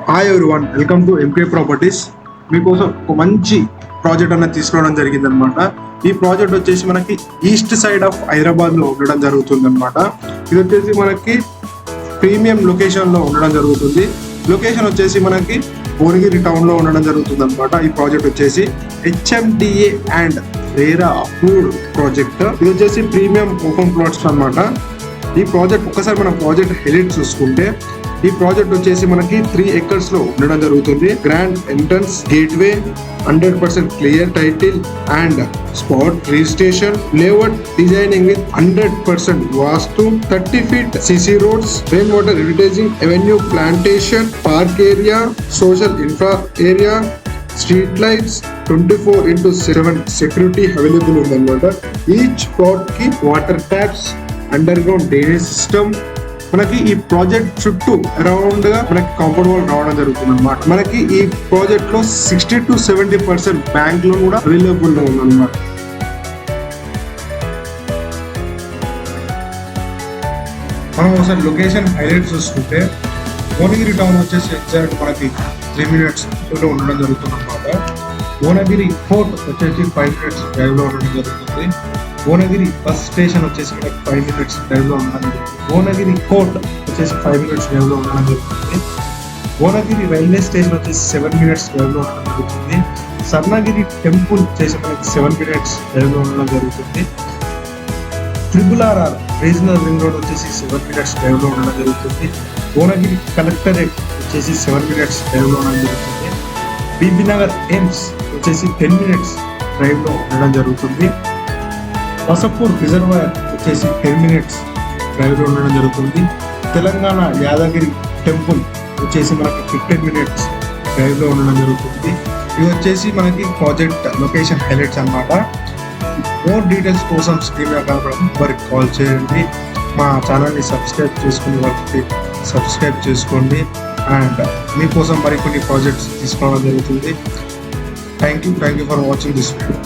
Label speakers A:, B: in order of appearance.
A: Hi everyone, welcome to MK properties. మీకోసం ఒక మంచి ప్రాజెక్ట్ అనేది తీసుకురావడం జరిగింది అనమాట. ఈ ప్రాజెక్ట్ వచ్చేసి మనకి ఈస్ట్ సైడ్ ఆఫ్ హైదరాబాద్ లో ఉండడం జరుగుతుంది అనమాట. ఇది వచ్చేసి మనకి ప్రీమియం లొకేషన్ లో ఉండడం జరుగుతుంది. లొకేషన్ వచ్చేసి మనకి భువనగిరి టౌన్ లో ఉండడం జరుగుతుంది అనమాట. ఈ ప్రాజెక్ట్ వచ్చేసి HMDA and RERA approved project. ఇది వచ్చేసి ప్రీమియం ఓపెన్ ప్లాట్స్ అనమాట. ఈ ప్రాజెక్ట్ ఒక్కసారి మనం ప్రాజెక్ట్ హైలైట్ చూసుకుంటే, ఈ ప్రాజెక్ట్ వచ్చేసి మనకి 3 acres లో ఉండడం జరుగుతుంది. Grand entrance, gateway, 100% clear title and spot registration, layout designing with 100% vastu, 30 feet CC roads, rain water రిటైజింగ్, avenue plantation, park area, social infra area, street lights, 24/7 security available ఉందన్నమాట. Each plot కి water taps, underground drainage system. మనకి ఈ project చుట్టూ around గా మనకి compound wall రావడం జరుగుతుంది అనమాట. మనకి ఈ ప్రాజెక్ట్ లో 60 to 70% బ్యాంక్ లోన్ కూడా అవైలబుల్ గా ఉందన్నమాట. మనం ఒకసారి లొకేషన్ హైలైట్ చూసుకుంటే, భువనగిరి టౌన్ వచ్చేసి ఎగ్జాక్ట్ మనకి 3 minutes లో ఉండడం జరుగుతుంది అనమాట. భువనగిరి ఫోర్ట్ వచ్చేసి 5 minutes డ్రైవ్ లో ఉండడం జరుగుతుంది. భువనగిరి బస్ స్టేషన్ వచ్చేసి మనకి 5 minutes డ్రైవ్ లో ఉండడం జరుగుతుంది. భువనగిరి కోర్ట్ వచ్చేసి 5 minutes డ్రైవ్ లో ఉండడం జరుగుతుంది. భువనగిరి రైల్వే స్టేషన్ వచ్చేసి 7 minutes డ్రైవ్ లో ఉండడం జరుగుతుంది. స్వర్ణగిరి టెంపుల్ వచ్చేసి మనకి 7 minutes డ్రైవ్ లో ఉండడం జరుగుతుంది. RRR రీజనల్ రింగ్ రోడ్ వచ్చేసి 7 minutes డ్రైవ్ లో ఉండడం జరుగుతుంది. భువనగిరి కలెక్టరేట్ వచ్చేసి 7 minutes డ్రైవ్ లో ఉండడం జరుగుతుంది. బీబీ నగర్ ఎయిమ్స్ వచ్చేసి 10 minutes డ్రైవ్ లో ఉండడం జరుగుతుంది. బసపూర్ రిజర్వాయర్ వచ్చేసి 10 minutes డ్రైవ్ లో ఉండడం జరుగుతుంది. తెలంగాణ యాదగిరి టెంపుల్ వచ్చేసి మనకి 15 minutes డ్రైవ్ లో ఉండడం జరుగుతుంది. ఇది వచ్చేసి మనకి ప్రాజెక్ట్ లొకేషన్ హైలైట్స్ అన్నమాట. మోర్ డీటెయిల్స్ కోసం స్క్రీన్ మీద కనపడడం వారికి కాల్ చేయండి. మా ఛానల్ని సబ్స్క్రైబ్ చేసుకుని వారికి సబ్స్క్రైబ్ చేసుకోండి. అండ్ మీకోసం మరికొన్ని ప్రాజెక్ట్స్ తీసుకోవడం జరుగుతుంది. Thank you for watching this video.